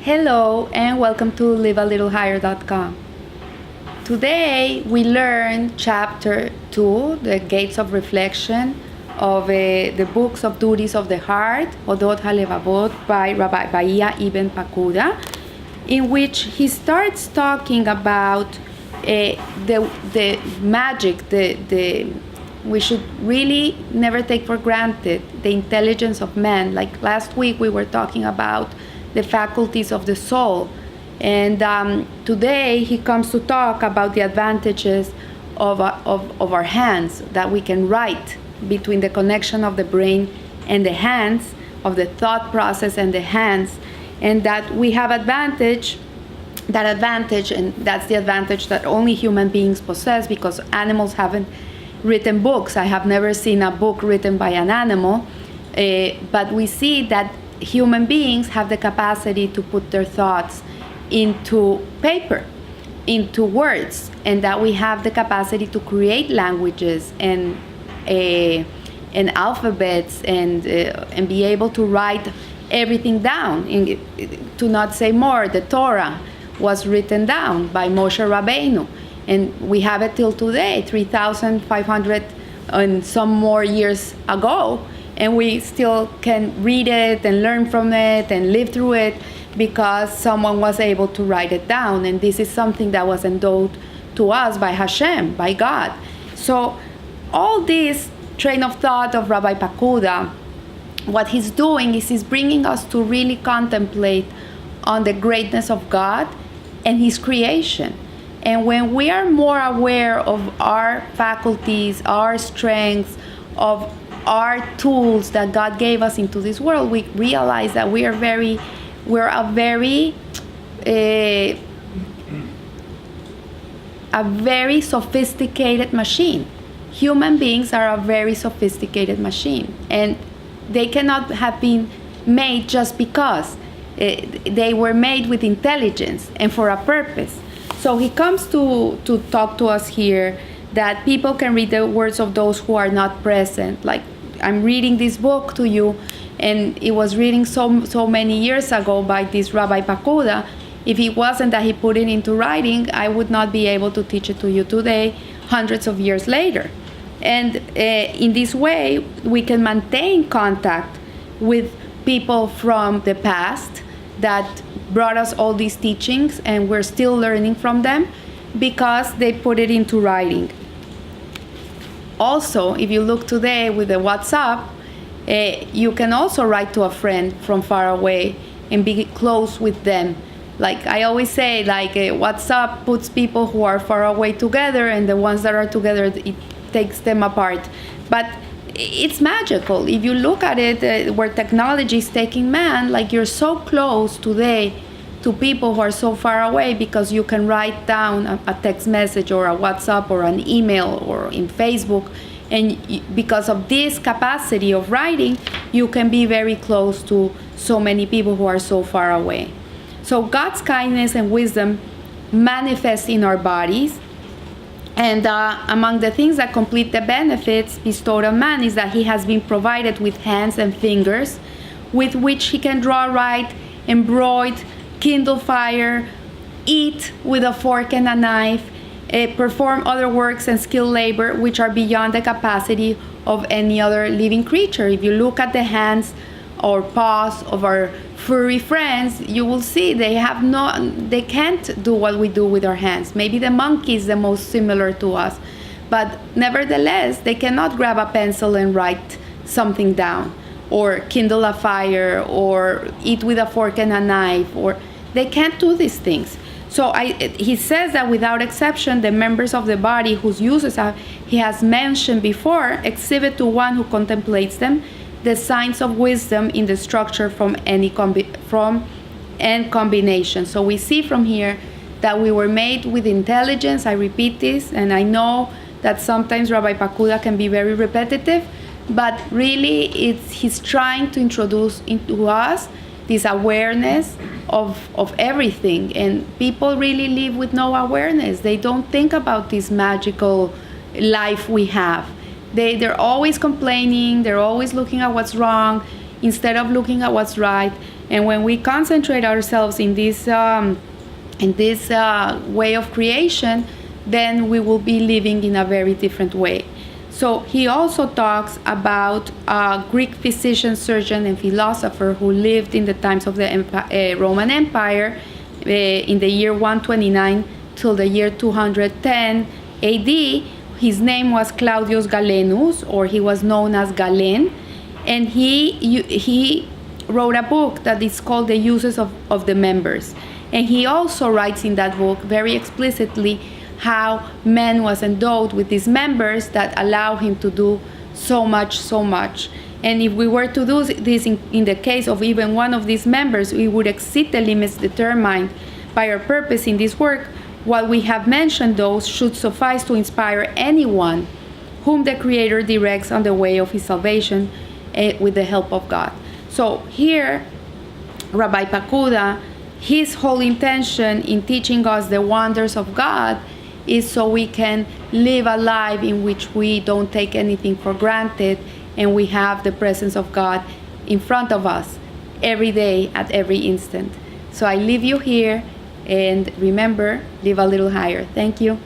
Hello and welcome to livealittlehigher.com. Today we learn chapter 2, the Gates of Reflection of the Books of Duties of the Heart, Odot HaLevavot, by Rabbi Bahia Ibn Pakuda, in which he starts talking about the magic, we should really never take for granted the intelligence of man. Like last week we were talking about the faculties of the soul. And today he comes to talk about the advantages of our hands, that we can write between the connection of the brain and the hands, of the thought process and the hands, and that we have that advantage, and that's the advantage that only human beings possess, because animals haven't written books. I have never seen a book written by an animal, but we see that human beings have the capacity to put their thoughts into paper, into words, and that we have the capacity to create languages and alphabets and be able to write everything down. To not say more, the Torah was written down by Moshe Rabbeinu, and we have it till today, 3,500 and some more years ago, and we still can read it and learn from it and live through it because someone was able to write it down. And this is something that was endowed to us by Hashem, by God. So all this train of thought of Rabbi Pakuda, what he's doing is he's bringing us to really contemplate on the greatness of God and his creation. And when we are more aware of our faculties, our strengths, of our tools that God gave us into this world, we realize that we're a very sophisticated machine. Human beings are a very sophisticated machine, and they cannot have been made just because. They were made with intelligence and for a purpose. So he comes to talk to us here that people can read the words of those who are not present. Like, I'm reading this book to you, and it was reading so many years ago by this Rabbi Pakuda. If it wasn't that he put it into writing, I would not be able to teach it to you today, hundreds of years later. And in this way, we can maintain contact with people from the past that brought us all these teachings, and we're still learning from them because they put it into writing. Also, if you look today with the WhatsApp, you can also write to a friend from far away and be close with them. Like I always say, WhatsApp puts people who are far away together, and the ones that are together, it takes them apart. But it's magical. If you look at it, where technology is taking man, like you're so close today to people who are so far away because you can write down a text message or a WhatsApp or an email or in Facebook. And because of this capacity of writing, you can be very close to so many people who are so far away. So God's kindness and wisdom manifest in our bodies. And among the things that complete the benefits bestowed on man is that he has been provided with hands and fingers with which he can draw, write, embroider, kindle fire, eat with a fork and a knife, perform other works and skilled labor which are beyond the capacity of any other living creature. If you look at the hands or paws of our furry friends, you will see they can't do what we do with our hands. Maybe the monkey is the most similar to us, but nevertheless, they cannot grab a pencil and write something down, or kindle a fire, or eat with a fork and a knife, or they can't do these things. So he says that without exception, the members of the body whose uses he has mentioned before exhibit to one who contemplates them the signs of wisdom in the structure from any combination. So we see from here that we were made with intelligence. I repeat this, and I know that sometimes Rabbi Pakuda can be very repetitive, but really he's trying to introduce into us this awareness of everything. And people really live with no awareness. They don't think about this magical life we have. They're always complaining. They're always looking at what's wrong instead of looking at what's right. And when we concentrate ourselves in this way of creation, then we will be living in a very different way. So he also talks about a Greek physician, surgeon, and philosopher who lived in the times of the Roman Empire in the year 129 till the year 210 AD. His name was Claudius Galenus, or he was known as Galen, and he wrote a book that is called The Uses of the Members. And he also writes in that book very explicitly how man was endowed with these members that allow him to do so much. And if we were to do this in the case of even one of these members, we would exceed the limits determined by our purpose in this work. What we have mentioned, those should suffice to inspire anyone whom the Creator directs on the way of his salvation with the help of God. So here, Rabbi Pakuda, his whole intention in teaching us the wonders of God is so we can live a life in which we don't take anything for granted, and we have the presence of God in front of us every day, at every instant. So I leave you here, and remember, live a little higher. Thank you.